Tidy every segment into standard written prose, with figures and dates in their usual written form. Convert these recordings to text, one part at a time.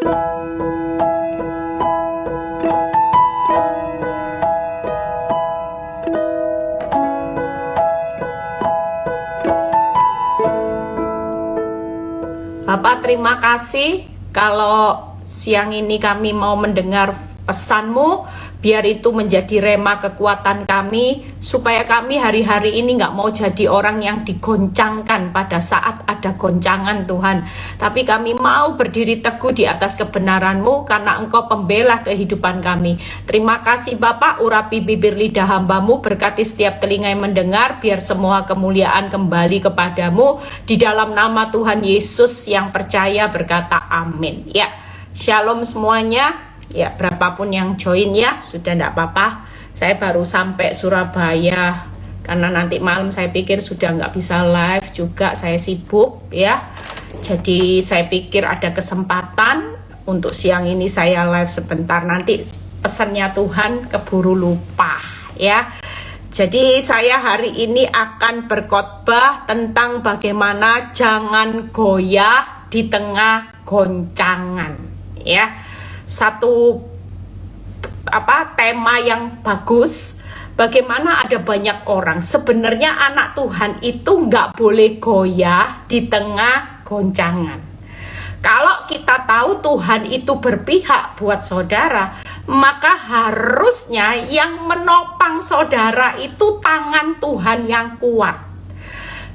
Bapak, terima kasih kalau siang ini kami mau mendengar pesanmu, biar itu menjadi rema kekuatan kami, supaya kami hari-hari ini nggak mau jadi orang yang digoncangkan pada saat ada goncangan Tuhan. Tapi kami mau berdiri teguh di atas kebenaran-Mu, karena Engkau pembela kehidupan kami. Terima kasih Bapak, urapi bibir lidah hamba-Mu, berkati setiap telinga yang mendengar, biar semua kemuliaan kembali kepadamu. Di dalam nama Tuhan Yesus yang percaya berkata amin. Ya, shalom semuanya. Ya, berapapun yang join ya, sudah enggak apa-apa. Saya baru sampai Surabaya, karena nanti malam saya pikir sudah nggak bisa live juga, saya sibuk ya. Jadi saya pikir ada kesempatan untuk siang ini saya live sebentar, nanti pesannya Tuhan keburu lupa ya. Jadi saya hari ini akan berkhotbah tentang bagaimana jangan goyah di tengah goncangan ya. Satu tema yang bagus, bagaimana ada banyak orang sebenarnya anak Tuhan itu nggak boleh goyah di tengah goncangan. Kalau kita tahu Tuhan itu berpihak buat saudara, maka harusnya yang menopang saudara itu tangan Tuhan yang kuat.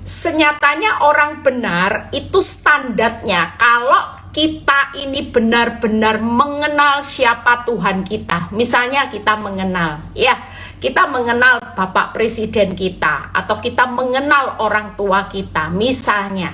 Senyatanya orang benar itu standarnya, kalau kita ini benar-benar mengenal siapa Tuhan kita. Misalnya kita mengenal, ya, kita mengenal Bapak Presiden kita, atau kita mengenal orang tua kita. Misalnya,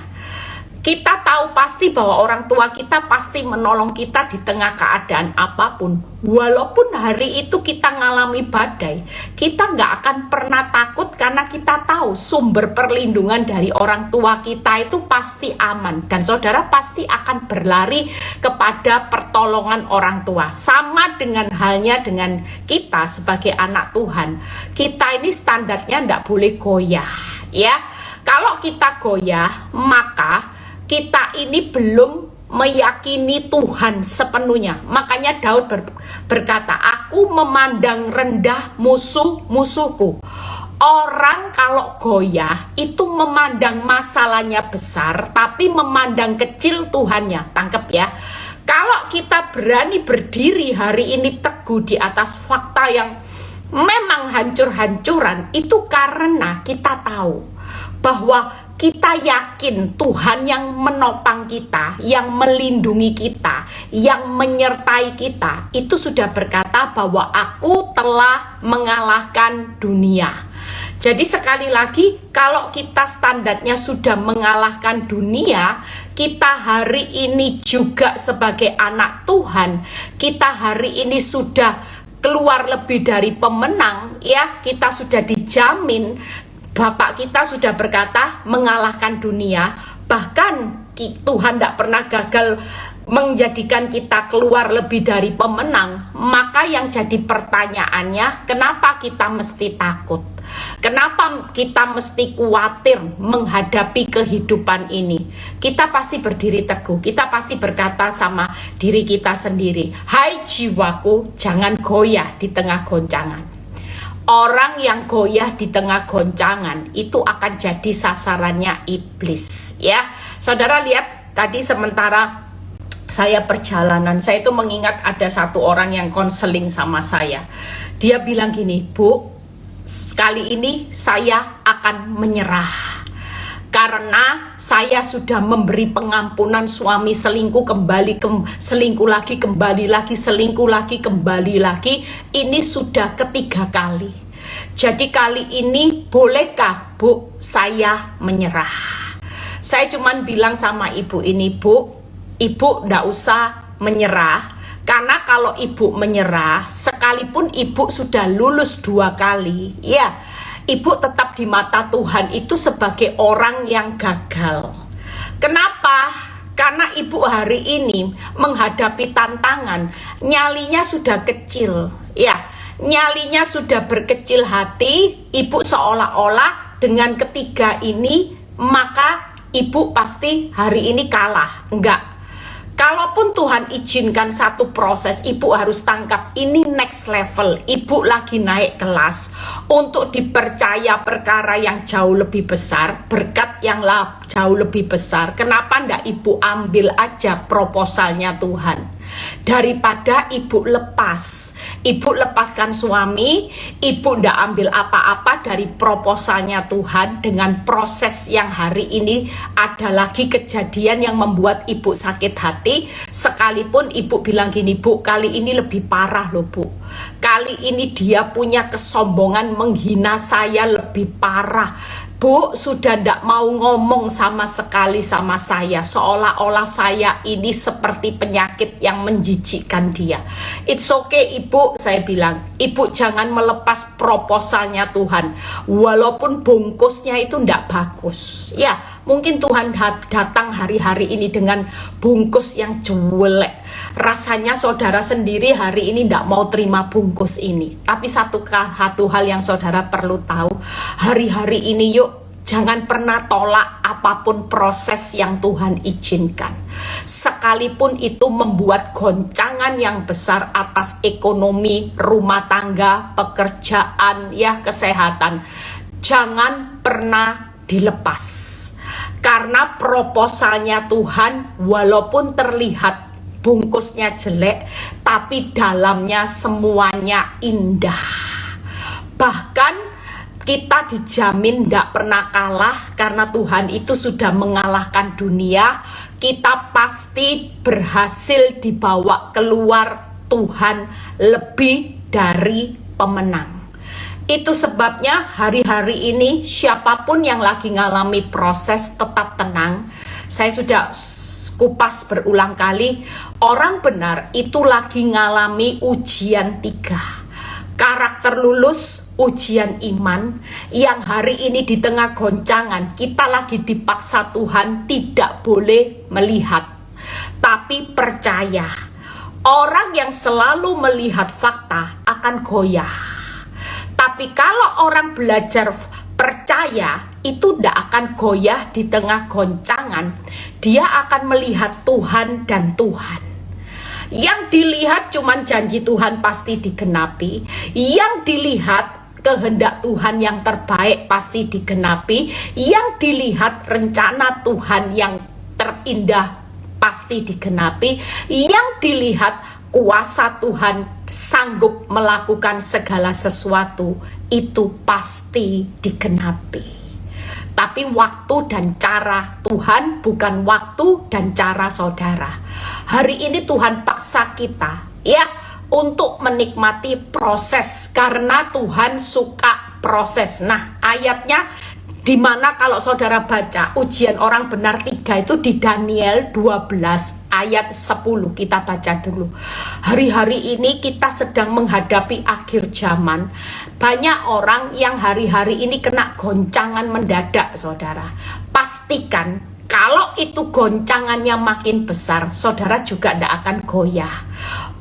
kita tahu pasti bahwa orang tua kita pasti menolong kita di tengah keadaan apapun. Walaupun hari itu kita ngalami badai, kita nggak akan pernah takut karena kita tahu sumber perlindungan dari orang tua kita itu pasti aman. Dan saudara pasti akan berlari kepada pertolongan orang tua. Sama dengan halnya dengan kita sebagai anak Tuhan. Kita ini standarnya nggak boleh goyah, ya. Kalau kita goyah, maka kita ini belum meyakini Tuhan sepenuhnya. Makanya Daud berkata, aku memandang rendah musuh-musuhku. Orang kalau goyah itu memandang masalahnya besar, tapi memandang kecil Tuhannya. Tangkep ya. Kalau kita berani berdiri hari ini teguh di atas fakta yang memang hancur-hancuran, itu karena kita tahu bahwa kita yakin Tuhan yang menopang kita, yang melindungi kita, yang menyertai kita, itu sudah berkata bahwa aku telah mengalahkan dunia. Jadi sekali lagi, kalau kita standarnya sudah mengalahkan dunia, kita hari ini juga sebagai anak Tuhan, kita hari ini sudah keluar lebih dari pemenang, ya, kita sudah dijamin. Bapak kita sudah berkata mengalahkan dunia, bahkan Tuhan tidak pernah gagal menjadikan kita keluar lebih dari pemenang. Maka yang jadi pertanyaannya, kenapa kita mesti takut? Kenapa kita mesti khawatir menghadapi kehidupan ini? Kita pasti berdiri teguh, kita pasti berkata sama diri kita sendiri, hai jiwaku, jangan goyah di tengah goncangan. Orang yang goyah di tengah goncangan itu akan jadi sasarannya iblis, ya. Saudara lihat tadi sementara saya perjalanan, saya itu mengingat ada satu orang yang konseling sama saya. Dia bilang gini, Bu, kali ini saya akan menyerah. Karena saya sudah memberi pengampunan suami selingkuh, selingkuh lagi, kembali lagi, selingkuh lagi, kembali lagi. Ini sudah ketiga kali. Jadi kali ini bolehkah Bu saya menyerah? Saya cuman bilang sama ibu ini, Bu, ibu ndak usah menyerah. Karena kalau ibu menyerah, sekalipun ibu sudah lulus 2 kali, ya, ibu tetap di mata Tuhan itu sebagai orang yang gagal. Kenapa? Karena ibu hari ini menghadapi tantangan, nyalinya sudah kecil, ya, nyalinya sudah berkecil hati. Ibu seolah-olah dengan ketiga ini, maka ibu pasti hari ini kalah. Enggak. Kalaupun Tuhan izinkan satu proses, ibu harus tangkap ini next level. Ibu lagi naik kelas untuk dipercaya perkara yang jauh lebih besar, berkat yang jauh lebih besar. Kenapa ndak ibu ambil aja proposalnya Tuhan? Daripada ibu lepaskan suami, ibu ndak ambil apa-apa dari proposalnya Tuhan dengan proses yang hari ini ada lagi kejadian yang membuat ibu sakit hati. Sekalipun ibu bilang gini, Bu, kali ini lebih parah loh Bu, kali ini dia punya kesombongan menghina saya lebih parah Bu, sudah ndak mau ngomong sama sekali sama saya, seolah-olah saya ini seperti penyakit yang menjijikkan dia. It's okay ibu, saya bilang, ibu jangan melepas proposalnya Tuhan, walaupun bungkusnya itu ndak bagus. Ya, mungkin Tuhan datang hari-hari ini dengan bungkus yang jelek. Rasanya saudara sendiri hari ini ndak mau terima bungkus ini. Tapi satu hal yang saudara perlu tahu, hari-hari ini yuk, jangan pernah tolak apapun proses yang Tuhan izinkan. Sekalipun itu membuat goncangan yang besar atas ekonomi, rumah tangga, pekerjaan, ya kesehatan. Jangan pernah dilepas. Karena proposalnya Tuhan walaupun terlihat bungkusnya jelek, tapi dalamnya semuanya indah. Bahkan kita dijamin tidak pernah kalah karena Tuhan itu sudah mengalahkan dunia. Kita pasti berhasil dibawa keluar Tuhan lebih dari pemenang. Itu sebabnya hari-hari ini siapapun yang lagi ngalami proses tetap tenang. Saya sudah kupas berulang kali, orang benar itu lagi ngalami ujian 3. Karakter lulus, ujian iman, yang hari ini di tengah goncangan kita lagi dipaksa Tuhan tidak boleh melihat, tapi percaya. Orang yang selalu melihat fakta akan goyah, tapi kalau orang belajar percaya itu tidak akan goyah di tengah goncangan. Dia akan melihat Tuhan dan Tuhan. Yang dilihat cuman janji Tuhan pasti digenapi. Yang dilihat kehendak Tuhan yang terbaik pasti digenapi. Yang dilihat rencana Tuhan yang terindah pasti digenapi. Yang dilihat kuasa Tuhan sanggup melakukan segala sesuatu itu pasti digenapi. Tapi waktu dan cara Tuhan bukan waktu dan cara saudara. Hari ini Tuhan paksa kita ya untuk menikmati proses karena Tuhan suka proses. Nah, ayatnya dimana kalau saudara baca ujian orang benar 3 itu di Daniel 12 ayat 10, kita baca dulu. Hari-hari ini kita sedang menghadapi akhir zaman. Banyak orang yang hari-hari ini kena goncangan mendadak, saudara. Pastikan kalau itu goncangannya makin besar, saudara juga tidak akan goyah.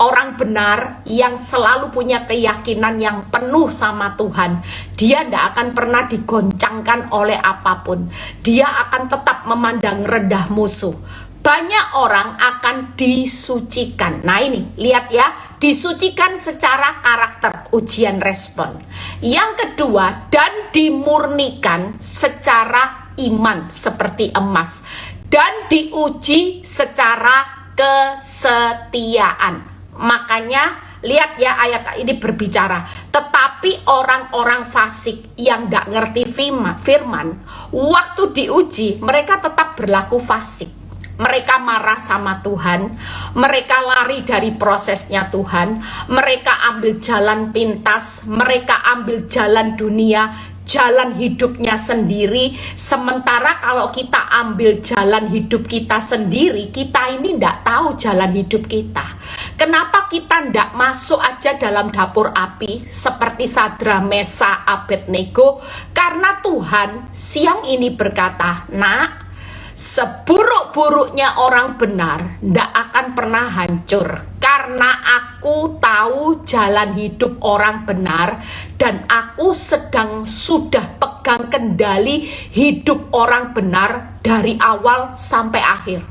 Orang benar yang selalu punya keyakinan yang penuh sama Tuhan, dia tidak akan pernah digoncangkan oleh apapun. Dia akan tetap memandang rendah musuh. Banyak orang akan disucikan. Nah ini, lihat ya, disucikan secara karakter, ujian respon. Yang kedua, dan dimurnikan secara iman seperti emas. Dan diuji secara kesetiaan. Makanya lihat ya ayat ini berbicara, tetapi orang-orang fasik yang tidak ngerti firman, waktu diuji mereka tetap berlaku fasik. Mereka marah sama Tuhan, mereka lari dari prosesnya Tuhan, mereka ambil jalan pintas, mereka ambil jalan dunia, jalan hidupnya sendiri. Sementara kalau kita ambil jalan hidup kita sendiri, kita ini tidak tahu jalan hidup kita. Kenapa kita tidak masuk aja dalam dapur api seperti Sadra, Mesa, Abednego? Karena Tuhan siang ini berkata, nak, seburuk-buruknya orang benar tidak akan pernah hancur, karena aku tahu jalan hidup orang benar dan aku sudah pegang kendali hidup orang benar dari awal sampai akhir.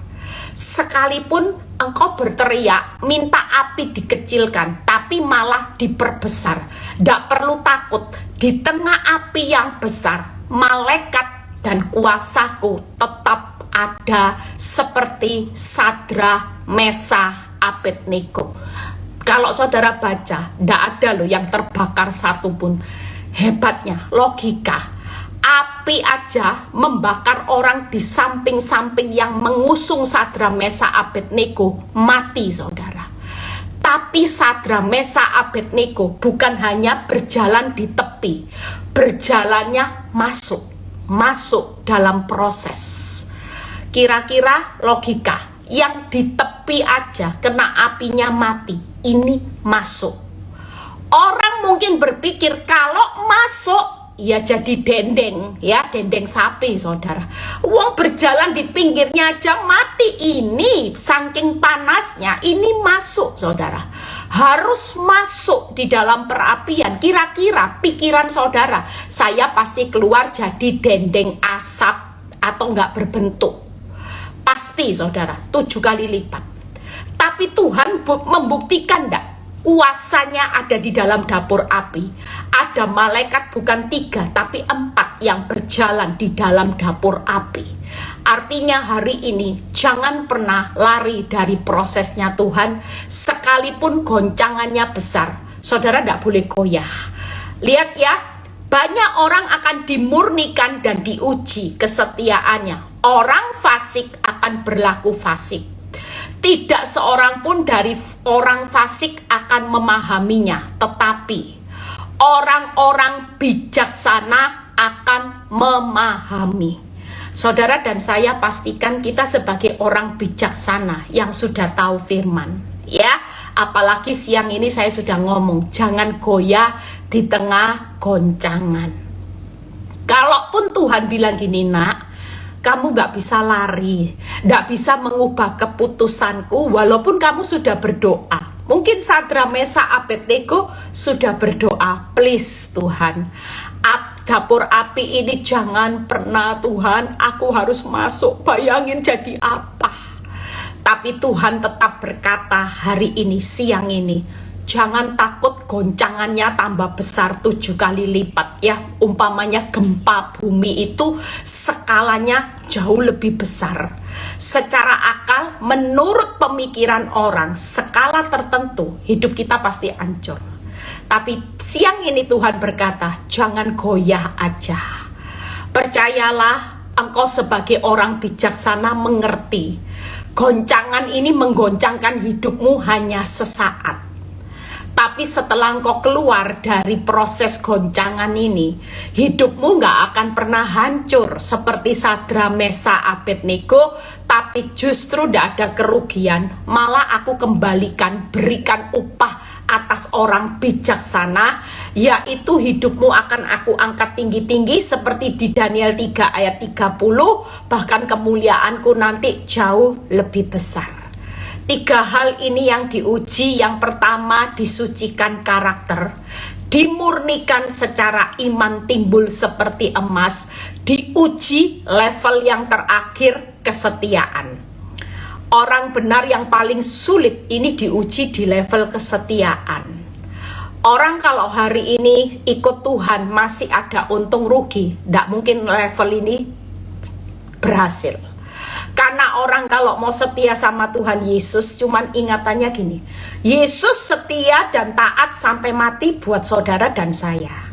Sekalipun engkau berteriak minta api dikecilkan, tapi malah diperbesar. Tidak perlu takut, di tengah api yang besar, malaikat dan kuasaku tetap ada seperti Sadra, Mesah, Abednego. Kalau saudara baca, tidak ada loh yang terbakar satupun. Hebatnya logika. Api aja membakar orang di samping-samping yang mengusung Sadra, Mesah, Abednego mati, saudara. Tapi Sadra, Mesah, Abednego bukan hanya berjalan di tepi, berjalannya masuk dalam proses. Kira-kira logika, yang di tepi aja kena apinya mati, ini masuk. Orang mungkin berpikir kalau masuk ya jadi dendeng, ya dendeng sapi, saudara. Wong berjalan di pinggirnya aja mati, ini saking panasnya, ini masuk, saudara. Harus masuk di dalam perapian. Kira-kira pikiran saudara, saya pasti keluar jadi dendeng asap atau nggak berbentuk? Pasti, saudara, 7 kali lipat. Tapi Tuhan membuktikan enggak? Kuasanya ada di dalam dapur api. Ada malaikat bukan 3 tapi 4 yang berjalan di dalam dapur api. Artinya hari ini jangan pernah lari dari prosesnya Tuhan. Sekalipun goncangannya besar, saudara tidak boleh goyah. Lihat ya, banyak orang akan dimurnikan dan diuji kesetiaannya. Orang fasik akan berlaku fasik. Tidak seorang pun dari orang fasik akan memahaminya, tetapi orang-orang bijaksana akan memahami. Saudara dan saya pastikan kita sebagai orang bijaksana yang sudah tahu firman, ya. Apalagi siang ini saya sudah ngomong, jangan goyah di tengah goncangan. Kalaupun Tuhan bilang gini, nak, kamu gak bisa lari, gak bisa mengubah keputusanku walaupun kamu sudah berdoa. Mungkin Sadra, Mesah, Abednego sudah berdoa, please Tuhan, dapur api ini jangan pernah Tuhan, aku harus masuk, bayangin jadi apa. Tapi Tuhan tetap berkata hari ini, siang ini, jangan takut goncangannya tambah besar 7 kali lipat, ya. Umpamanya gempa bumi itu skalanya jauh lebih besar. Secara akal, menurut pemikiran orang, skala tertentu hidup kita pasti hancur. Tapi siang ini Tuhan berkata, jangan goyah aja. Percayalah, engkau sebagai orang bijaksana mengerti. Goncangan ini menggoncangkan hidupmu hanya sesaat. Tapi setelah engkau keluar dari proses goncangan ini, hidupmu gak akan pernah hancur seperti Sadra, Mesah, Abednego, tapi justru gak ada kerugian. Malah aku kembalikan, berikan upah atas orang bijaksana, yaitu hidupmu akan aku angkat tinggi-tinggi seperti di Daniel 3 ayat 30, bahkan kemuliaanku nanti jauh lebih besar. 3 hal ini yang diuji. Yang pertama, disucikan karakter, dimurnikan secara iman timbul seperti emas, diuji level yang terakhir, kesetiaan. Orang benar yang paling sulit ini diuji di level kesetiaan. Orang kalau hari ini ikut Tuhan masih ada untung rugi, tidak mungkin level ini berhasil. Karena orang kalau mau setia sama Tuhan Yesus, cuman ingatannya gini, Yesus setia dan taat sampai mati buat saudara dan saya.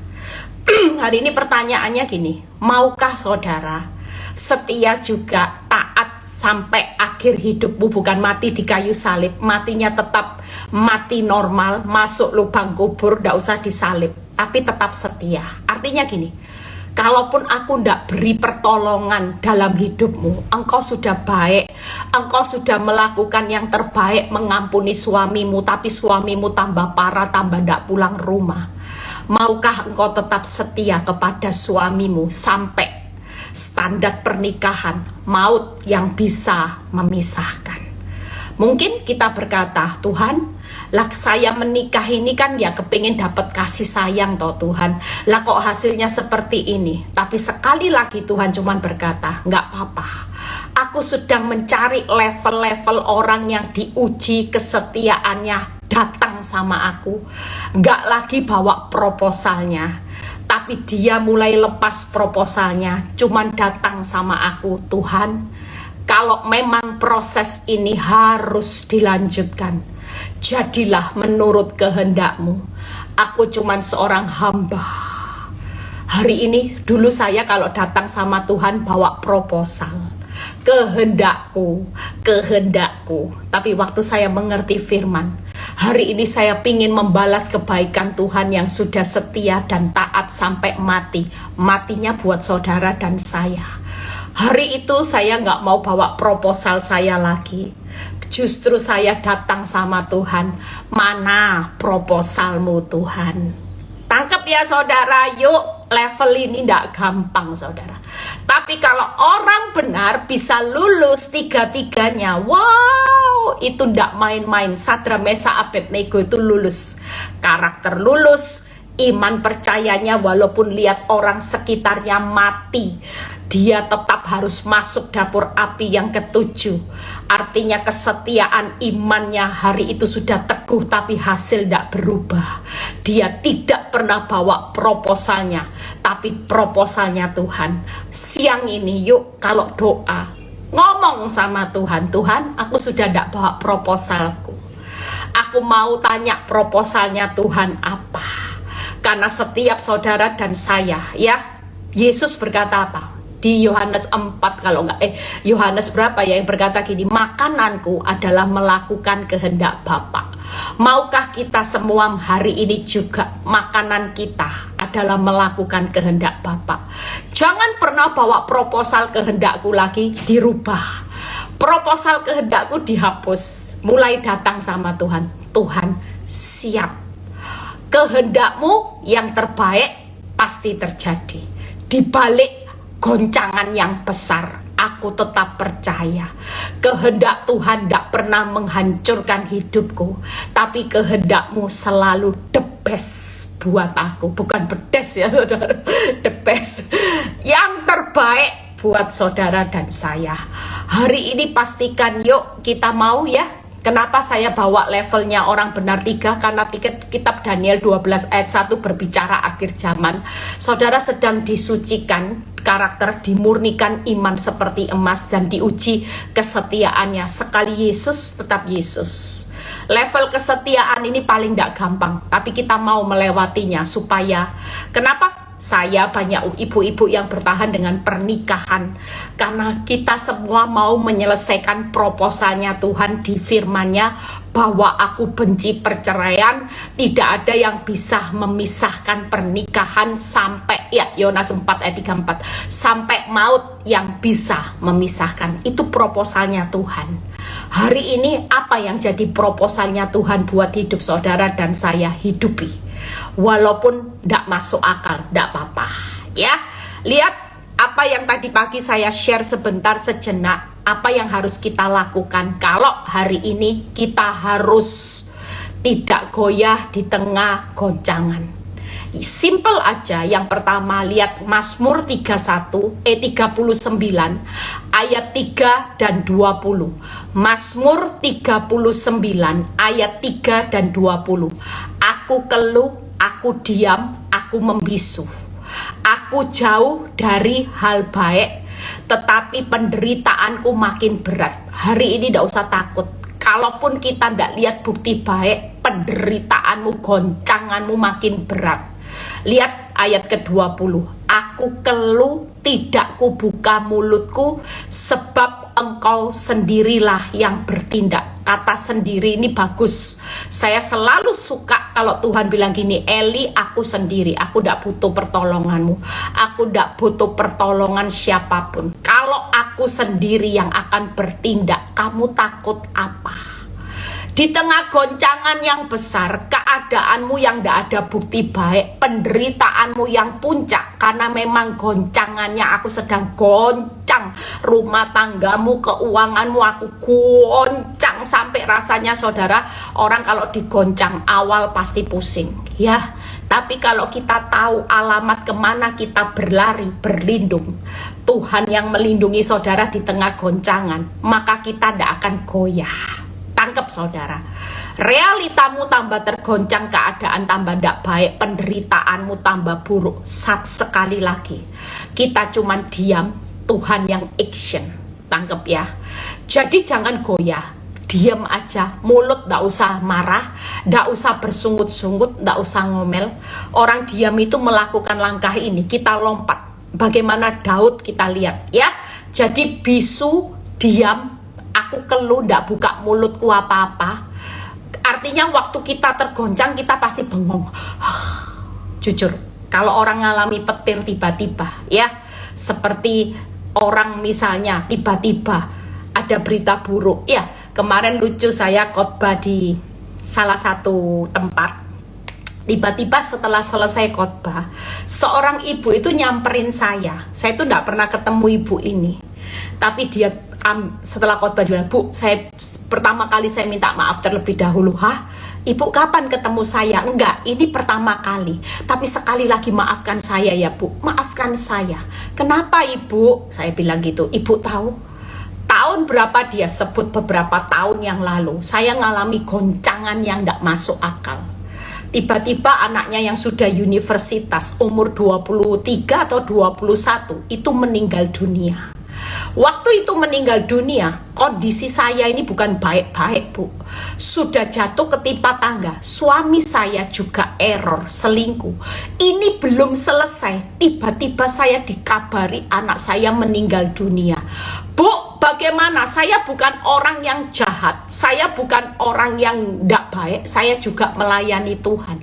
Hari ini pertanyaannya gini, maukah saudara setia juga taat sampai akhir hidupmu, bukan mati di kayu salib, matinya tetap mati normal, masuk lubang kubur, tidak usah disalib, tapi tetap setia. Artinya gini, kalaupun aku tidak beri pertolongan dalam hidupmu, engkau sudah baik, engkau sudah melakukan yang terbaik mengampuni suamimu, tapi suamimu tambah parah, tambah tidak pulang rumah. Maukah engkau tetap setia kepada suamimu sampai standar pernikahan, maut yang bisa memisahkan? Mungkin kita berkata, Tuhan, lah saya menikah ini kan ya kepingin dapat kasih sayang toh Tuhan. Lah kok hasilnya seperti ini. Tapi sekali lagi Tuhan cuman berkata, nggak apa-apa. Aku sedang mencari level-level orang yang diuji kesetiaannya datang sama aku. Nggak lagi bawa proposalnya. Tapi dia mulai lepas proposalnya. Cuman datang sama aku, Tuhan. Kalau memang proses ini harus dilanjutkan, jadilah menurut kehendak-Mu. Aku cuman seorang hamba. Hari ini dulu saya kalau datang sama Tuhan bawa proposal. Kehendakku. Tapi waktu saya mengerti firman, hari ini saya ingin membalas kebaikan Tuhan yang sudah setia dan taat sampai mati. Matinya buat saudara dan saya. Hari itu saya nggak mau bawa proposal saya lagi. Justru saya datang sama Tuhan. Mana proposalmu Tuhan? Tangkap ya saudara, yuk, level ini nggak gampang saudara. Tapi kalau orang benar bisa lulus tiga-tiganya, wow, itu nggak main-main. Sadra Mesa Abednego itu lulus. Karakter lulus, iman percayanya walaupun lihat orang sekitarnya mati, dia tetap harus masuk dapur api yang ketujuh. Artinya kesetiaan imannya hari itu sudah teguh tapi hasil tidak berubah. Dia tidak pernah bawa proposalnya, tapi proposalnya Tuhan. Siang ini yuk kalau doa, ngomong sama Tuhan, Tuhan aku sudah tidak bawa proposalku. Aku mau tanya proposalnya Tuhan apa. Karena setiap saudara dan saya, ya, Yesus berkata apa? Di Yohanes 4 kalau enggak, Yohanes berapa ya yang berkata gini, makananku adalah melakukan kehendak Bapa. Maukah kita semua hari ini juga makanan kita adalah melakukan kehendak Bapa? Jangan pernah bawa proposal kehendakku lagi dirubah. Proposal kehendakku dihapus. Mulai datang sama Tuhan. Tuhan siap. Kehendakmu yang terbaik pasti terjadi. Di balik goncangan yang besar, aku tetap percaya. Kehendak Tuhan tidak pernah menghancurkan hidupku. Tapi kehendakmu selalu the best buat aku. Bukan pedes ya saudara, the best. Yang terbaik buat saudara dan saya. Hari ini pastikan yuk kita mau ya. Kenapa saya bawa levelnya orang benar 3? Karena kitab Daniel 12 ayat 1 berbicara akhir zaman. Saudara sedang disucikan, karakter dimurnikan iman seperti emas dan diuji kesetiaannya. Sekali Yesus tetap Yesus. Level kesetiaan ini paling tidak gampang, tapi kita mau melewatinya supaya kenapa? Saya banyak ibu-ibu yang bertahan dengan pernikahan karena kita semua mau menyelesaikan proposalnya Tuhan di firman-Nya bahwa aku benci perceraian, tidak ada yang bisa memisahkan pernikahan sampai ya Yohanes 4 ayat 34 sampai maut yang bisa memisahkan. Itu proposalnya Tuhan. Hari ini apa yang jadi proposalnya Tuhan buat hidup saudara dan saya? Hidupi. Walaupun tidak masuk akal, tidak apa-apa ya. Lihat apa yang tadi pagi saya share sebentar sejenak. Apa yang harus kita lakukan kalau hari ini kita harus tidak goyah di tengah goncangan. Simple aja. Yang pertama lihat Mazmur 39 ayat 3 dan 20. Mazmur 39 ayat 3 dan 20. Aku keluh, aku diam, aku membisu. Aku jauh dari hal baik, tetapi penderitaanku makin berat. Hari ini tidak usah takut. Kalaupun kita tidak lihat bukti baik, penderitaanmu, goncanganmu makin berat. Lihat ayat ke-20. Aku keluh, tidak kubuka mulutku, sebab engkau sendirilah yang bertindak. Kata sendiri ini bagus. Saya selalu suka kalau Tuhan bilang gini, Eli aku sendiri, aku tidak butuh pertolonganmu, aku tidak butuh pertolongan siapapun. Kalau aku sendiri yang akan bertindak, kamu takut apa? Di tengah goncangan yang besar, keadaanmu yang tidak ada bukti baik, penderitaanmu yang puncak, karena memang goncangannya aku sedang goncang, rumah tanggamu, keuanganmu aku goncang, sampai rasanya saudara, orang kalau digoncang awal pasti pusing, ya. Tapi kalau kita tahu alamat kemana kita berlari, berlindung, Tuhan yang melindungi saudara di tengah goncangan, maka kita tidak akan goyah. Tangkap saudara, realitamu tambah tergoncang, keadaan tambah tidak baik, penderitaanmu tambah buruk. Sekali lagi, kita cuman diam, Tuhan yang action. Tangkap ya. Jadi jangan goyah, diam aja, mulut tidak usah marah, tidak usah bersungut-sungut, tidak usah ngomel. Orang diam itu melakukan langkah ini, kita lompat. Bagaimana Daud kita lihat ya. Jadi bisu, diam, aku keluh, ndak buka mulutku apa-apa. Artinya waktu kita tergoncang, kita pasti bengong. Jujur, kalau orang ngalami petir tiba-tiba, ya, seperti orang misalnya tiba-tiba ada berita buruk, ya. Kemarin lucu, saya khotbah di salah satu tempat. Tiba-tiba setelah selesai khotbah, seorang ibu itu nyamperin saya. Saya itu ndak pernah ketemu ibu ini, tapi dia setelah khotbah dia bilang, Bu, pertama kali saya minta maaf terlebih dahulu. Hah? Ibu kapan ketemu saya? Enggak, ini pertama kali. Tapi sekali lagi maafkan saya ya Bu, maafkan saya. Kenapa Ibu? Saya bilang gitu. Ibu tahu? Tahun berapa? Dia sebut beberapa tahun yang lalu. Saya ngalami goncangan yang enggak masuk akal. Tiba-tiba anaknya yang sudah universitas, umur 23 atau 21, itu meninggal dunia. Waktu itu meninggal dunia, kondisi saya ini bukan baik-baik Bu. Sudah jatuh ketimpa tangga, suami saya juga error, selingkuh. Ini belum selesai, tiba-tiba saya dikabari anak saya meninggal dunia. Bu, bagaimana? Saya bukan orang yang jahat, saya bukan orang yang tidak baik, saya juga melayani Tuhan.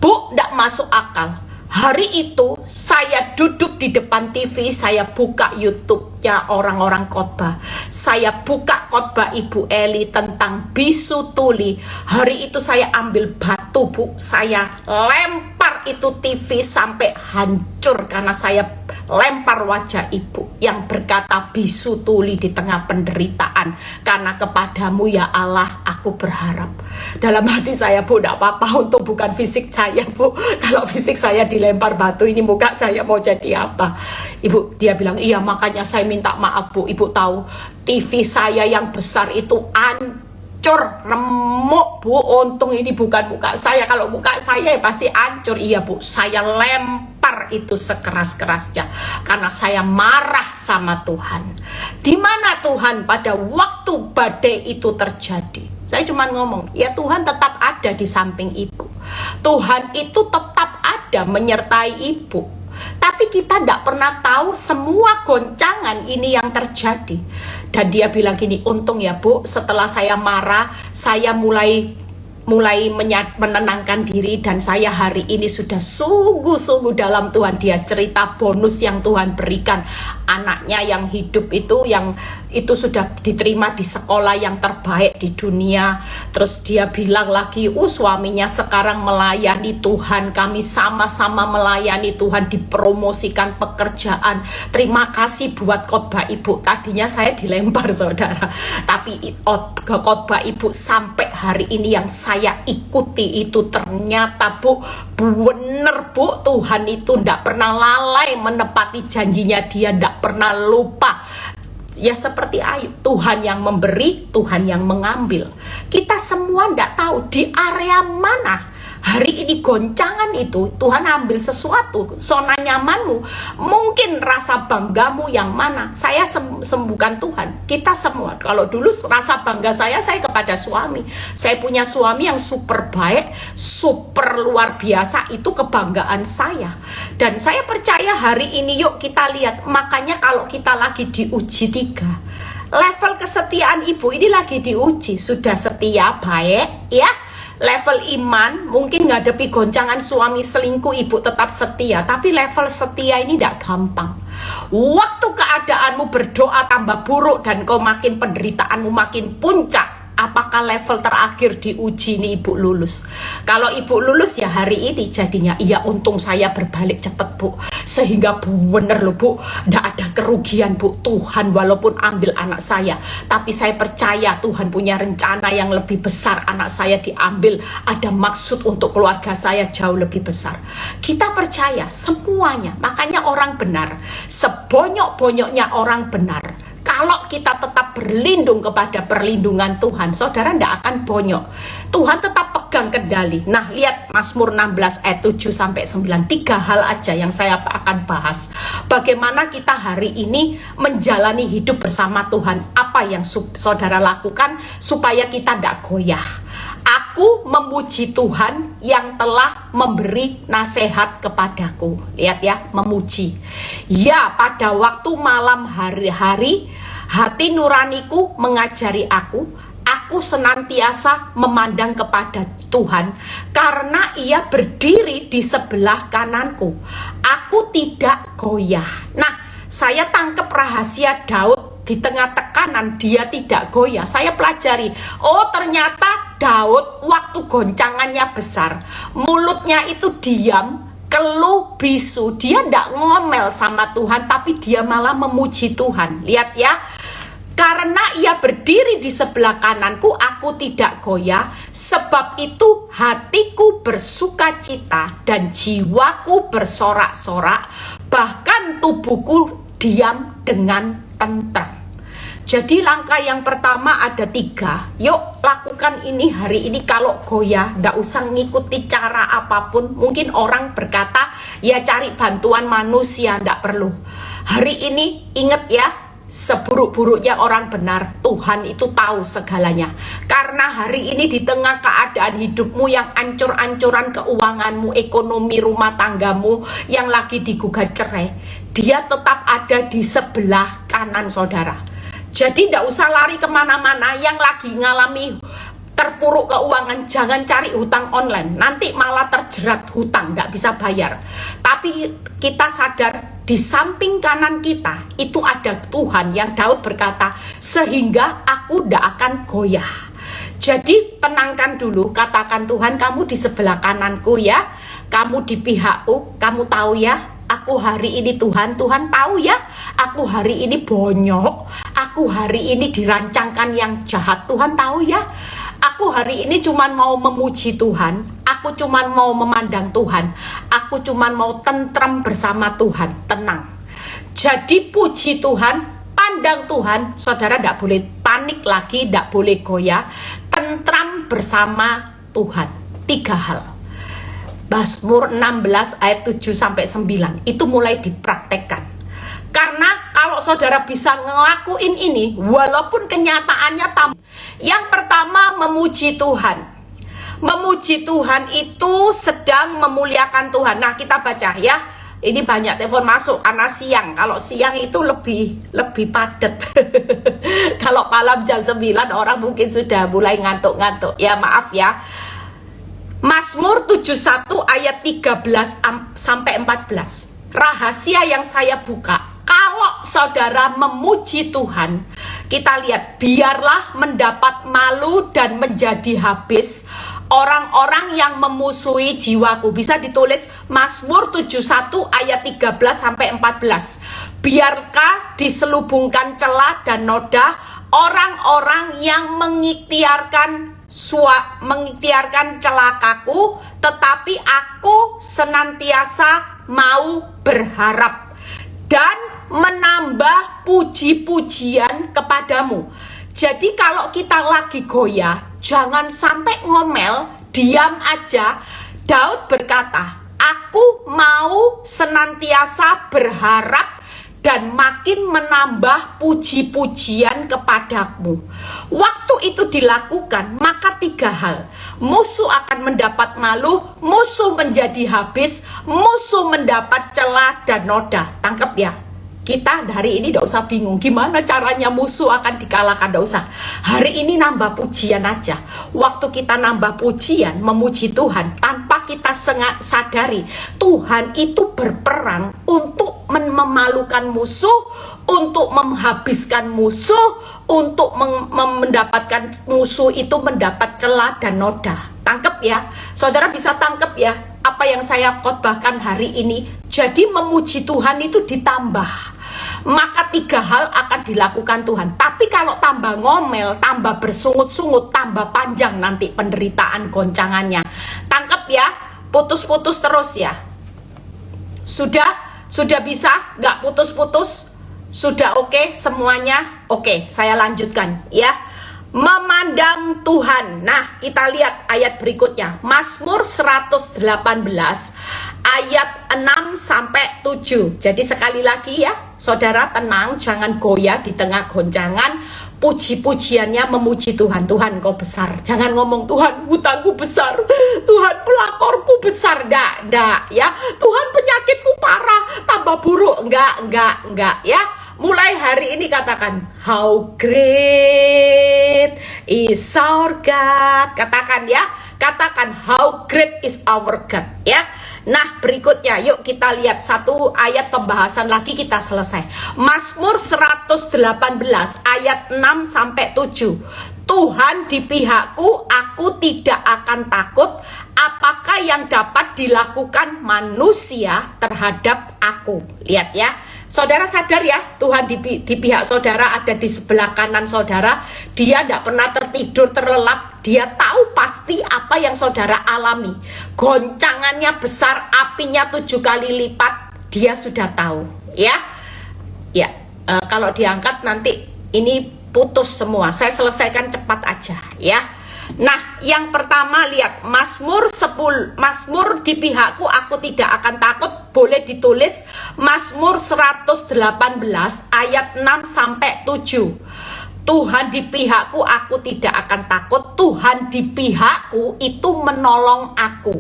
Bu, tidak masuk akal. Hari itu saya duduk di depan TV, saya buka YouTube-nya orang-orang khotbah. Saya buka khotbah Ibu Eli tentang bisu tuli. Hari itu saya ambil batu Bu, saya lempar itu TV sampai hancur karena saya lempar wajah Ibu yang berkata bisu tuli di tengah penderitaan. Karena kepadamu ya Allah aku berharap. Dalam hati saya Bu, tidak apa-apa untuk bukan fisik saya Bu. Kalau fisik saya dilempar batu ini, muka saya mau jadi apa? Ibu, dia bilang, iya makanya saya minta maaf Bu. Ibu tahu TV saya yang besar itu hancur, remuk Bu. Untung ini bukan muka saya. Kalau muka saya ya pasti hancur. Iya Bu, saya lempar itu sekeras-kerasnya karena saya marah sama Tuhan. Di mana Tuhan pada waktu badai itu terjadi? Saya cuma ngomong, ya Tuhan tetap ada di samping Ibu. Tuhan itu tetap ada menyertai Ibu. Tapi kita tidak pernah tahu semua goncangan ini yang terjadi. Dan dia bilang gini, untung ya Bu, setelah saya marah, saya mulai menenangkan diri dan saya hari ini sudah sungguh-sungguh dalam Tuhan. Dia cerita bonus yang Tuhan berikan, anaknya yang hidup itu sudah diterima di sekolah yang terbaik di dunia. Terus dia bilang lagi, suaminya sekarang melayani Tuhan, kami sama-sama melayani Tuhan, dipromosikan pekerjaan. Terima kasih buat khotbah Ibu. Tadinya saya dilempar saudara, tapi khotbah Ibu sampai hari ini yang saya ikuti itu ternyata Bu, bener Bu, Tuhan itu tidak pernah lalai menepati janjinya. Dia tidak pernah lupa. Ya seperti Ayub, Tuhan yang memberi, Tuhan yang mengambil. Kita semua tidak tahu di area mana hari ini goncangan itu Tuhan ambil sesuatu, zona nyamanmu, mungkin rasa banggamu yang mana. Saya sembuhkan Tuhan, kita semua. Kalau dulu rasa bangga saya kepada suami. Saya punya suami yang super baik, super luar biasa, itu kebanggaan saya. Dan saya percaya hari ini yuk kita lihat. Makanya kalau kita lagi diuji 3, level kesetiaan Ibu ini lagi diuji. Sudah setia, baik ya. Level iman, mungkin ngadepi goncangan suami selingkuh, Ibu tetap setia. Tapi level setia ini tidak gampang. Waktu keadaanmu berdoa tambah buruk dan kau makin penderitaanmu makin puncak, apakah level terakhir diuji nih ibu lulus? Kalau ibu lulus ya hari ini jadinya, iya untung saya berbalik cepet bu, sehingga bener loh bu, nggak ada kerugian bu. Tuhan walaupun ambil anak saya, tapi saya percaya Tuhan punya rencana yang lebih besar. Anak saya diambil, ada maksud untuk keluarga saya jauh lebih besar. Kita percaya semuanya. Makanya orang benar, sebonyok-bonyoknya orang benar, kalau kita tetap berlindung kepada perlindungan Tuhan, saudara tidak akan bonyok. Tuhan tetap pegang kendali. Nah, lihat Mazmur 16 ayat 7-9. 3 hal aja yang saya akan bahas. Bagaimana kita hari ini menjalani hidup bersama Tuhan. Apa yang saudara lakukan supaya kita tidak goyah. Aku memuji Tuhan yang telah memberi nasihat kepadaku. Lihat ya, memuji. Ya, pada waktu malam hari-hari, hati nuraniku mengajari aku. Aku senantiasa memandang kepada Tuhan, karena Ia berdiri di sebelah kananku. Aku tidak goyah. Nah, saya tangkap rahasia Daud. Di tengah tekanan dia tidak goyah. Saya pelajari, oh ternyata Daud waktu goncangannya besar, mulutnya itu diam, keluh bisu. Dia tidak ngomel sama Tuhan, tapi dia malah memuji Tuhan. Lihat ya, karena Ia berdiri di sebelah kananku, aku tidak goyah. Sebab itu hatiku bersuka cita dan jiwaku bersorak-sorak, bahkan tubuhku diam dengan tentram. Jadi langkah yang pertama ada 3. Yuk lakukan ini hari ini. Kalau goyah, ndak usah ngikuti cara apapun. Mungkin orang berkata, ya cari bantuan manusia, ndak perlu. Hari ini ingat ya, seburuk-buruknya orang benar, Tuhan itu tahu segalanya. Karena hari ini di tengah keadaan hidupmu yang ancur-ancuran, keuanganmu, ekonomi rumah tanggamu yang lagi digugat cerai, Dia tetap ada di sebelah kanan saudara. Jadi tidak usah lari kemana-mana. Yang lagi ngalami terpuruk keuangan, jangan cari hutang online, nanti malah terjerat hutang, nggak bisa bayar. Tapi kita sadar di samping kanan kita itu ada Tuhan, yang Daud berkata, sehingga aku tidak akan goyah. Jadi tenangkan dulu, katakan Tuhan, kamu di sebelah kananku ya, kamu di pihakku, kamu tahu ya, aku hari ini Tuhan tahu ya, aku hari ini bonyok, aku hari ini dirancangkan yang jahat, Tuhan tahu ya. Aku hari ini cuman mau memuji Tuhan, aku cuman mau memandang Tuhan, aku cuman mau tentram bersama Tuhan, tenang. Jadi puji Tuhan, pandang Tuhan, saudara tidak boleh panik lagi, tidak boleh goyah, tentram bersama Tuhan. 3 hal. Mazmur 16 ayat 7-9 itu mulai dipraktekkan. Karena kalau saudara bisa ngelakuin ini, walaupun kenyataannya yang pertama memuji Tuhan. Memuji Tuhan itu sedang memuliakan Tuhan. Nah kita baca ya, ini banyak telepon masuk karena siang. Kalau siang itu lebih padat. Kalau malam jam 9 orang mungkin sudah mulai ngantuk-ngantuk. Ya maaf ya. Mazmur 71 ayat 13-14. Rahasia yang saya buka. Kalau saudara memuji Tuhan, kita lihat, biarlah mendapat malu dan menjadi habis orang-orang yang memusuhi jiwaku. Bisa ditulis Mazmur 71 ayat 13-14. Biarkah diselubungkan celah dan noda orang-orang yang mengikhtiarkan celakaku, tetapi aku senantiasa mau berharap dan menambah puji-pujian kepadamu. Jadi kalau kita lagi goyah, jangan sampai ngomel, diam aja. Daud berkata, aku mau senantiasa berharap dan makin menambah puji-pujian kepadamu. Waktu itu dilakukan, maka 3 hal. Musuh akan mendapat malu, musuh menjadi habis, musuh mendapat celah dan noda. Tangkap ya. Kita hari ini tidak usah bingung gimana caranya musuh akan dikalahkan, tidak usah. Hari ini nambah pujian aja. Waktu kita nambah pujian, memuji Tuhan, tanpa kita sadari Tuhan itu berperang untuk memalukan musuh, untuk menghabiskan musuh, untuk mendapatkan musuh itu mendapat celah dan noda. Tangkep ya, saudara bisa tangkep ya apa yang saya khotbahkan hari ini. Jadi memuji Tuhan itu ditambah, maka 3 hal akan dilakukan Tuhan. Tapi kalau tambah ngomel, tambah bersungut-sungut, tambah panjang nanti penderitaan goncangannya. Tangkep ya, putus-putus terus ya. Sudah bisa nggak putus-putus? Sudah oke semuanya? Oke, saya lanjutkan ya. Memandang Tuhan. Nah, kita lihat ayat berikutnya. Mazmur 118 ayat 6 sampai 7. Jadi sekali lagi ya, saudara tenang, jangan goyah di tengah goncangan. Puji-pujiannya memuji Tuhan. Tuhan kau besar. Jangan ngomong Tuhan hutangku besar, Tuhan pelakorku besar. Nggak ya. Tuhan penyakitku parah, tambah buruk. Enggak ya. Mulai hari ini katakan, how great is our God. Katakan ya, katakan how great is our God ya. Nah berikutnya yuk kita lihat satu ayat pembahasan lagi, kita selesai. Mazmur 118 ayat 6 sampai 7. Tuhan di pihakku, aku tidak akan takut. Apakah yang dapat dilakukan manusia terhadap aku? Lihat ya, saudara sadar ya, Tuhan di pihak saudara, ada di sebelah kanan saudara. Dia tidak pernah tertidur terlelap. Dia tahu pasti apa yang saudara alami. Goncangannya besar, apinya 7 kali lipat. Dia sudah tahu ya. Ya, kalau diangkat nanti ini putus semua. Saya selesaikan cepat aja ya. Nah, yang pertama lihat Mazmur 10. Mazmur di pihakku, aku tidak akan takut. Boleh ditulis Mazmur 118 ayat 6 sampai 7. Tuhan di pihakku, aku tidak akan takut. Tuhan di pihakku itu menolong aku.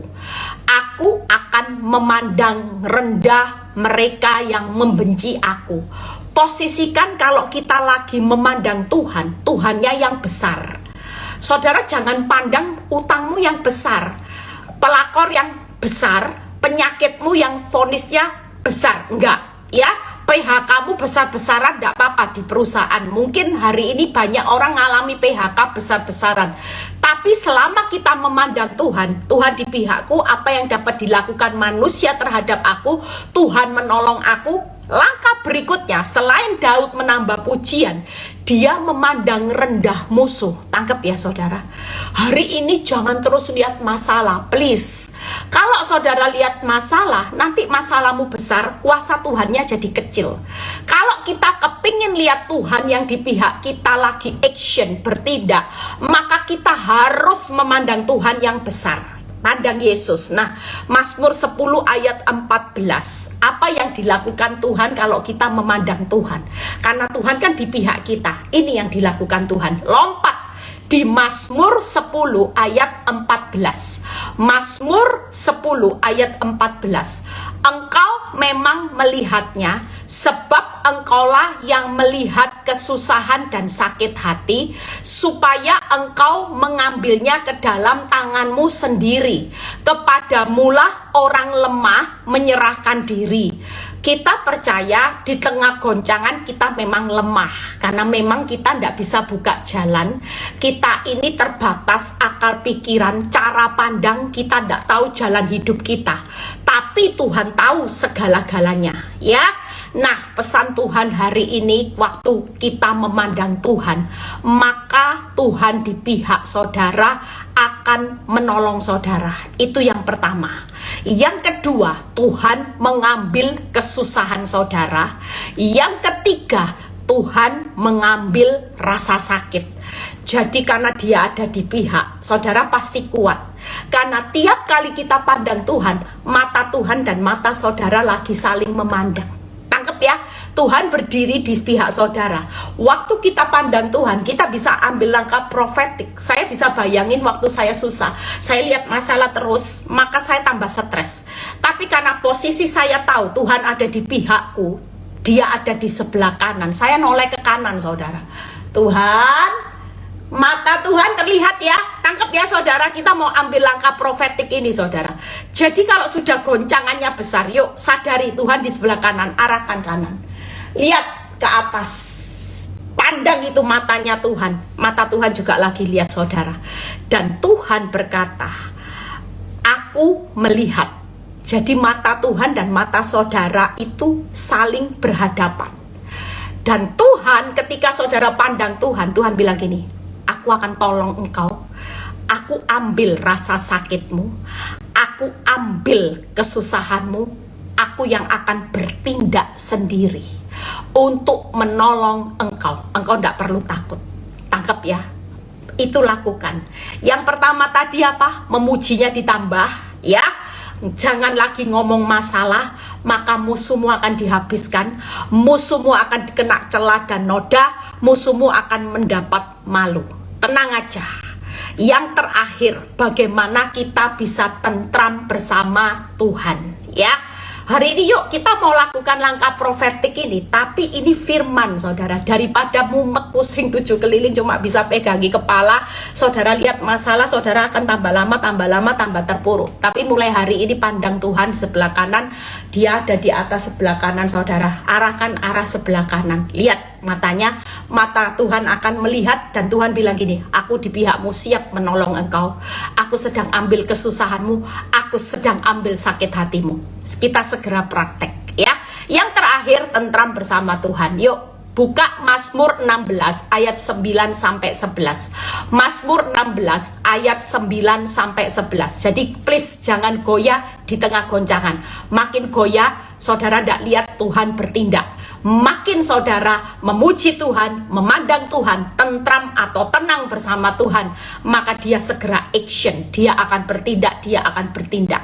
Aku akan memandang rendah mereka yang membenci aku. Posisikan kalau kita lagi memandang Tuhan, Tuhannya yang besar. Saudara jangan pandang utangmu yang besar, pelakor yang besar, penyakitmu yang vonisnya besar. Enggak ya, PHK-mu besar-besaran enggak apa-apa di perusahaan. Mungkin hari ini banyak orang ngalami PHK besar-besaran. Tapi selama kita memandang Tuhan, Tuhan di pihakku, apa yang dapat dilakukan manusia terhadap aku, Tuhan menolong aku. Langkah berikutnya, selain Daud menambah pujian, dia memandang rendah musuh. Tangkap ya saudara. Hari ini jangan terus lihat masalah, please. Kalau saudara lihat masalah, nanti masalahmu besar, kuasa Tuhannya jadi kecil. Kalau kita kepingin lihat Tuhan yang di pihak kita lagi action, bertindak, maka kita harus memandang Tuhan yang besar. Pandang Yesus. Nah, Mazmur 10 ayat 14. Apa yang dilakukan Tuhan kalau kita memandang Tuhan? Karena Tuhan kan di pihak kita. Ini yang dilakukan Tuhan. Lompat di Mazmur 10 ayat 14. Mazmur 10 ayat 14. Engkau memang melihatnya, sebab engkaulah yang melihat kesusahan dan sakit hati, supaya engkau mengambilnya ke dalam tanganmu sendiri. Kepadamulah orang lemah menyerahkan diri. Kita percaya di tengah goncangan kita memang lemah, karena memang kita tidak bisa buka jalan. Kita ini terbatas akal pikiran, cara pandang, kita tidak tahu jalan hidup kita. Tapi Tuhan tahu segala-galanya ya. Nah, pesan Tuhan hari ini, waktu kita memandang Tuhan, maka Tuhan di pihak saudara akan menolong saudara. Itu yang pertama. Yang kedua, Tuhan mengambil kesusahan saudara. Yang ketiga, Tuhan mengambil rasa sakit. Jadi karena dia ada di pihak, saudara pasti kuat. Karena tiap kali kita pandang Tuhan, mata Tuhan dan mata saudara lagi saling memandang. Tangkep ya, Tuhan berdiri di pihak saudara. Waktu kita pandang Tuhan, kita bisa ambil langkah profetik. Saya bisa bayangin waktu saya susah, saya lihat masalah terus, maka saya tambah stres. Tapi karena posisi saya tahu Tuhan ada di pihakku, dia ada di sebelah kanan, saya noleh ke kanan saudara. Tuhan, Mata Tuhan terlihat ya. Tangkap ya saudara, kita mau ambil langkah profetik ini saudara. Jadi kalau sudah goncangannya besar, yuk sadari Tuhan di sebelah kanan, arahkan kanan. Lihat ke atas. Pandang itu matanya Tuhan. Mata Tuhan juga lagi lihat saudara. Dan Tuhan berkata, aku melihat. Jadi mata Tuhan dan mata saudara itu saling berhadapan. Dan Tuhan ketika saudara pandang Tuhan, Tuhan bilang gini, aku akan tolong engkau. Aku ambil rasa sakitmu. Aku ambil kesusahanmu. Aku yang akan bertindak sendiri untuk menolong engkau. Engkau tidak perlu takut. Tangkap ya. Itu lakukan. Yang pertama tadi apa? Memujinya ditambah ya. Jangan lagi ngomong masalah, maka musuhmu akan dihabiskan, musuhmu akan kena celah dan noda, musuhmu akan mendapat malu. Tenang aja. Yang terakhir, bagaimana kita bisa tentram bersama Tuhan ya. Hari ini yuk kita mau lakukan langkah profetik ini. Tapi ini firman saudara. Daripada mumet pusing 7 keliling cuma bisa pegangi kepala, saudara lihat masalah, saudara akan tambah lama, tambah terpuruk. Tapi mulai hari ini pandang Tuhan sebelah kanan. Dia ada di atas sebelah kanan saudara. Arahkan arah sebelah kanan. Lihat matanya. Mata Tuhan akan melihat. Dan Tuhan bilang gini, aku di pihakmu, siap menolong engkau. Aku sedang ambil kesusahanmu. Aku sedang ambil sakit hatimu. Kita segera praktek ya. Yang terakhir, tentram bersama Tuhan. Yuk buka Mazmur 16 ayat 9 sampai 11. Mazmur 16 ayat 9 sampai 11. Jadi please jangan goyah di tengah goncangan. Makin goyah saudara tidak lihat Tuhan bertindak. Makin saudara memuji Tuhan, memandang Tuhan, tentram atau tenang bersama Tuhan, maka dia segera action. Dia akan bertindak, dia akan bertindak.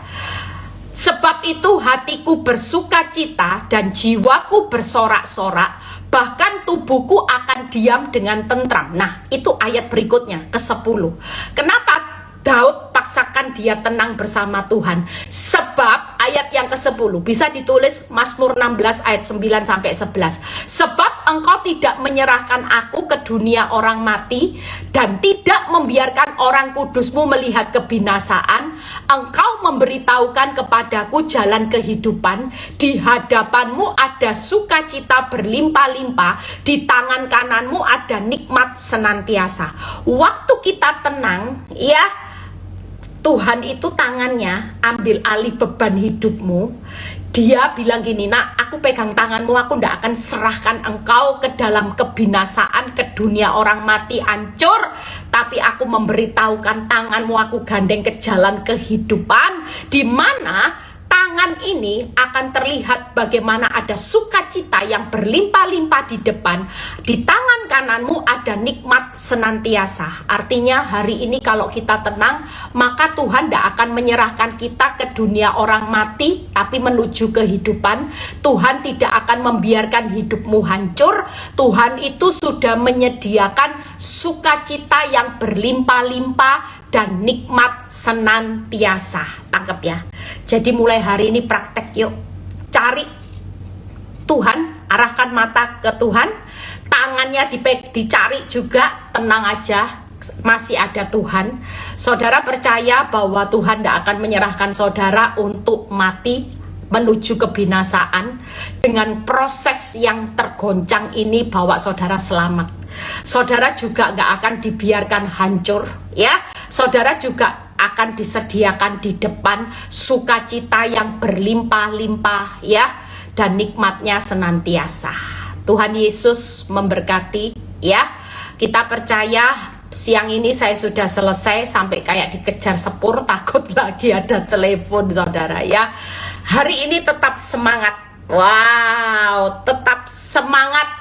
Sebab itu hatiku bersuka cita dan jiwaku bersorak-sorak, bahkan tubuhku akan diam dengan tentram. Nah itu ayat berikutnya ke-10. Kenapa Daud paksakan dia tenang bersama Tuhan? Sebab ayat yang ke-10 bisa ditulis Mazmur 16 ayat 9 sampai 11. Sebab engkau tidak menyerahkan aku ke dunia orang mati dan tidak membiarkan orang kudusmu melihat kebinasaan. Engkau memberitahukan kepadaku jalan kehidupan. Di hadapanmu ada sukacita berlimpah-limpah. Di tangan kananmu ada nikmat senantiasa. Waktu kita tenang ya, Tuhan itu tangannya ambil alih beban hidupmu. Dia bilang gini, nak aku pegang tanganmu, aku tidak akan serahkan engkau ke dalam kebinasaan, ke dunia orang mati hancur. Tapi aku memberitahukan tanganmu, aku gandeng ke jalan kehidupan, di mana tangan ini akan terlihat bagaimana ada sukacita yang berlimpah-limpah di depan. Di tangan kananmu ada nikmat senantiasa. Artinya hari ini kalau kita tenang, maka Tuhan tidak akan menyerahkan kita ke dunia orang mati, tapi menuju kehidupan. Tuhan tidak akan membiarkan hidupmu hancur. Tuhan itu sudah menyediakan sukacita yang berlimpah-limpah dan nikmat senantiasa. Tangkap ya. Jadi mulai hari ini praktek yuk. Cari Tuhan, arahkan mata ke Tuhan. Tangannya dicari juga, tenang aja. Masih ada Tuhan. Saudara percaya bahwa Tuhan tidak akan menyerahkan saudara untuk mati, menuju kebinasaan. Dengan proses yang tergoncang ini bawa saudara selamat. Saudara juga gak akan dibiarkan hancur ya. Saudara juga akan disediakan di depan sukacita yang berlimpah-limpah ya, dan nikmatnya senantiasa. Tuhan Yesus memberkati ya. Kita percaya siang ini saya sudah selesai, sampai kayak dikejar sepur, takut lagi ada telepon saudara ya. Hari ini tetap semangat. Wow, tetap semangat.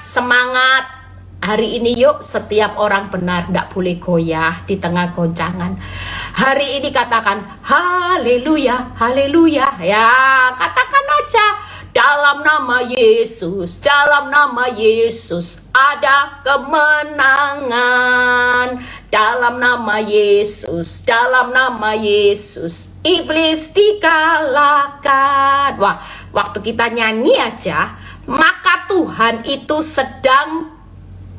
Hari ini yuk, setiap orang benar, tidak boleh goyah di tengah goncangan. Hari ini katakan haleluya, haleluya ya. Katakan aja, dalam nama Yesus, dalam nama Yesus ada kemenangan. Dalam nama Yesus, dalam nama Yesus iblis dikalahkan. Wah, waktu kita nyanyi aja, maka Tuhan itu sedang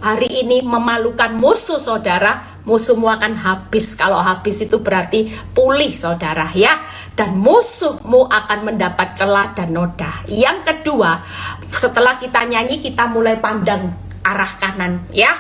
hari ini memalukan musuh saudara, musuhmu akan habis. Kalau habis itu berarti pulih saudara ya. Dan musuhmu akan mendapat celah dan noda. Yang kedua, setelah kita nyanyi kita mulai pandang arah kanan ya.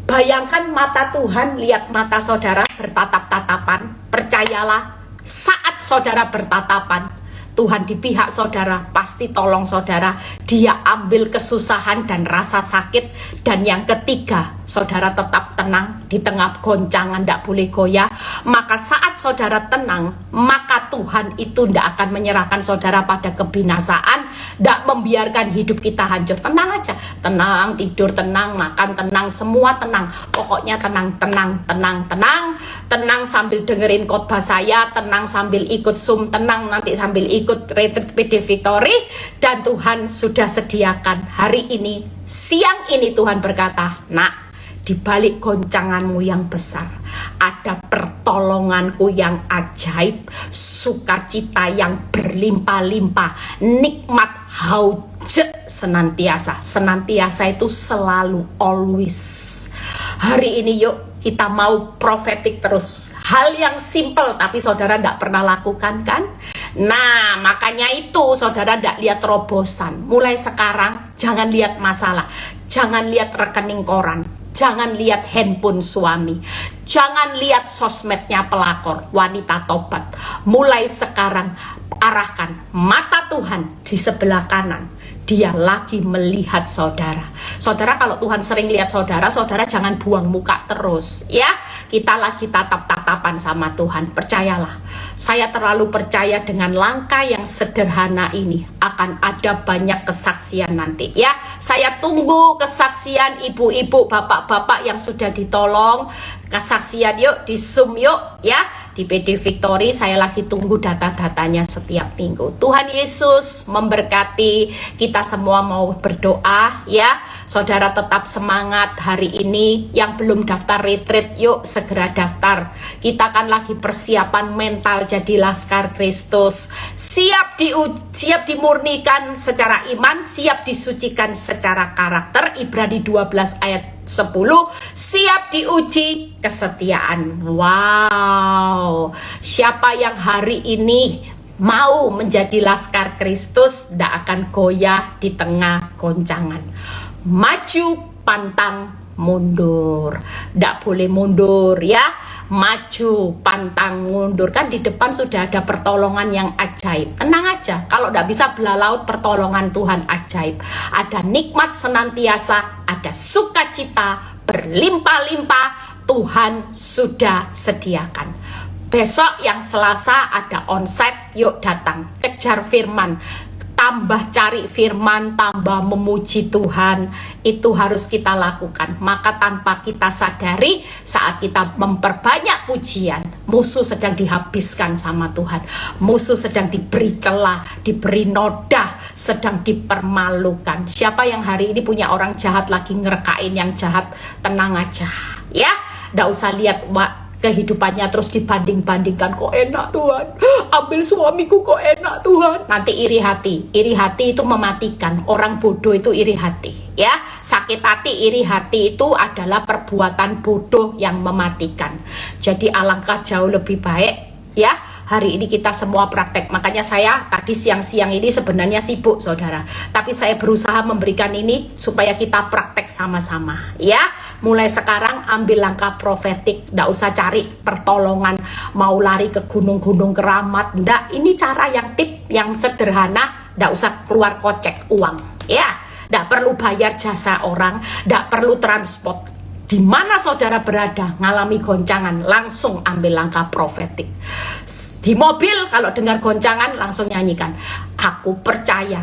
Bayangkan mata Tuhan, lihat mata saudara bertatap-tatapan. Percayalah, saat saudara bertatapan, Tuhan di pihak saudara, pasti tolong saudara. Dia ambil kesusahan dan rasa sakit. Dan yang ketiga, saudara tetap tenang di tengah goncangan, tidak boleh goyah. Maka saat saudara tenang, maka Tuhan itu tidak akan menyerahkan saudara pada kebinasaan, tidak membiarkan hidup kita hancur. Tenang aja, tenang, tidur tenang, makan tenang, semua tenang. Pokoknya tenang, tenang, tenang, tenang. Tenang sambil dengerin khotbah saya, tenang sambil ikut Zoom, tenang nanti sambil ikut retreat PD Victory. Dan Tuhan sudah sediakan hari ini, siang ini Tuhan berkata, nak, di balik goncanganmu yang besar ada pertolonganku yang ajaib, sukacita yang berlimpah-limpah, nikmat haujet senantiasa. Senantiasa itu selalu, always. Hari ini yuk kita mau profetik terus. Hal yang simple tapi saudara tidak pernah lakukan kan? Nah, makanya itu saudara tidak lihat terobosan. Mulai sekarang jangan lihat masalah, jangan lihat rekening koran, jangan lihat handphone suami, jangan lihat sosmednya pelakor, wanita tobat. Mulai sekarang arahkan mata Tuhan di sebelah kanan. Dia lagi melihat saudara. Saudara, kalau Tuhan sering lihat saudara, saudara jangan buang muka terus ya. Kita lagi tatap-tatapan sama Tuhan. Percayalah, saya terlalu percaya dengan langkah yang sederhana ini akan ada banyak kesaksian nanti ya. Saya tunggu kesaksian ibu-ibu, bapak-bapak yang sudah ditolong. Kesaksian yuk di Zoom yuk ya. Di PD Victory saya lagi tunggu data-datanya setiap minggu. Tuhan Yesus memberkati. Kita semua mau berdoa ya. Saudara tetap semangat hari ini. Yang belum daftar retreat yuk segera daftar. Kita kan lagi persiapan mental jadi Laskar Kristus. Siap dimurnikan secara iman, siap disucikan secara karakter. Ibrani 12 ayat 10, siap diuji kesetiaan. Wow, siapa yang hari ini mau menjadi Laskar Kristus tidak akan goyah di tengah goncangan. Maju, pantang, mundur. Tidak boleh mundur ya. Maju, pantang, mundur. Kan di depan sudah ada pertolongan yang ajaib. Tenang aja, kalau tidak bisa belalaut, pertolongan Tuhan ajaib. Ada nikmat senantiasa, ada sukacita berlimpah-limpah, Tuhan sudah sediakan. Besok yang Selasa ada onsite, yuk datang, kejar firman. Tambah cari firman, tambah memuji Tuhan. Itu harus kita lakukan. Maka tanpa kita sadari, saat kita memperbanyak pujian, musuh sedang dihabiskan sama Tuhan. Musuh sedang diberi celah, diberi noda, sedang dipermalukan. Siapa yang hari ini punya orang jahat lagi ngerekain yang jahat, tenang aja ya. Nggak usah lihat kehidupannya terus dibanding-bandingkan. Kok enak Tuhan, ambil suamiku kok enak Tuhan. Nanti iri hati. Iri hati itu mematikan. Orang bodoh itu iri hati ya. Sakit hati, iri hati itu adalah perbuatan bodoh yang mematikan. Jadi alangkah jauh lebih baik ya, hari ini kita semua praktek. Makanya saya tadi siang-siang ini sebenarnya sibuk saudara, tapi saya berusaha memberikan ini supaya kita praktek sama-sama ya. Mulai sekarang ambil langkah profetik. Nggak usah cari pertolongan, mau lari ke gunung-gunung keramat. Nggak, ini cara yang tip yang sederhana. Nggak usah keluar kocek uang ya. Nggak perlu bayar jasa orang, nggak perlu transport. Di mana saudara berada ngalami goncangan, langsung ambil langkah profetik. Di mobil kalau dengar goncangan langsung nyanyikan, aku percaya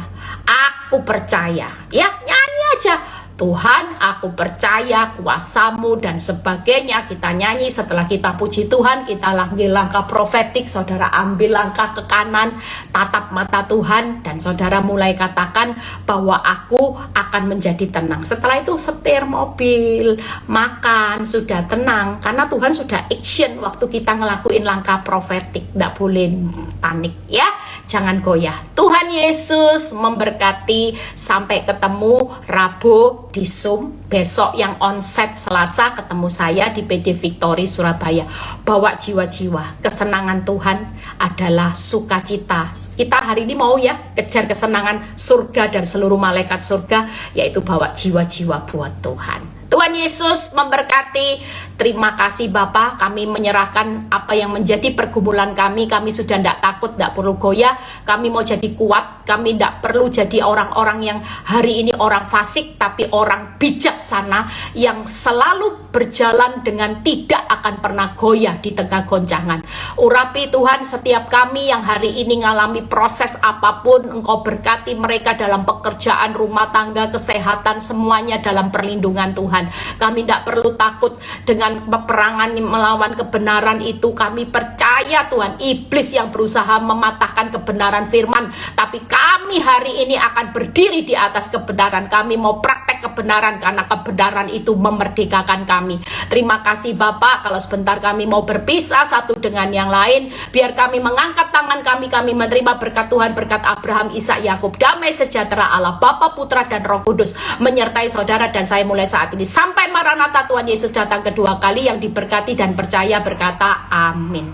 ya, nyanyi aja. Tuhan, aku percaya kuasamu dan sebagainya. Kita nyanyi, setelah kita puji Tuhan, kita ambil langkah profetik. Saudara ambil langkah ke kanan, tatap mata Tuhan, dan saudara mulai katakan bahwa aku akan menjadi tenang. Setelah itu setir mobil, makan, sudah tenang, karena Tuhan sudah action waktu kita ngelakuin langkah profetik. Tidak boleh panik ya. jangan goyah. Tuhan Yesus memberkati. Sampai ketemu Rabu di Zoom. Besok yang onset Selasa ketemu saya di PD Victory Surabaya. Bawa jiwa-jiwa. Kesenangan Tuhan adalah sukacita. Kita hari ini mau ya kejar kesenangan surga dan seluruh malaikat surga, yaitu bawa jiwa-jiwa buat Tuhan. Tuhan Yesus memberkati. Terima kasih Bapa, kami menyerahkan apa yang menjadi pergumulan kami. Kami sudah tidak takut, tidak perlu goyah. Kami mau jadi kuat. Kami tidak perlu jadi orang-orang yang hari ini orang fasik, tapi orang bijaksana yang selalu berjalan dengan tidak akan pernah goyah di tengah goncangan. Urapi Tuhan setiap kami yang hari ini mengalami proses apapun. Engkau berkati mereka dalam pekerjaan, rumah tangga, kesehatan, semuanya dalam perlindungan Tuhan. Kami tidak perlu takut dengan peperangan melawan kebenaran itu. Kami percaya Tuhan, iblis yang berusaha mematahkan kebenaran firman, tapi kami hari ini akan berdiri di atas kebenaran. Kami mau praktek kebenaran karena kebenaran itu memerdekakan kami. Terima kasih Bapak. Kalau sebentar kami mau berpisah satu dengan yang lain, biar kami mengangkat tangan kami menerima berkat Tuhan, berkat Abraham, Ishak, Yakub. Damai sejahtera Allah Bapa, Putra dan Roh Kudus menyertai saudara dan saya mulai saat ini sampai Maranatha Tuhan Yesus datang kedua kali. Yang diberkati dan percaya berkata amin.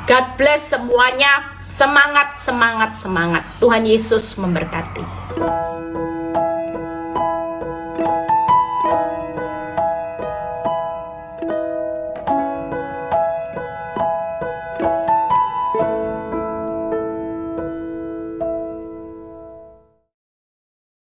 God bless semuanya. Semangat, semangat, semangat. Tuhan Yesus memberkati.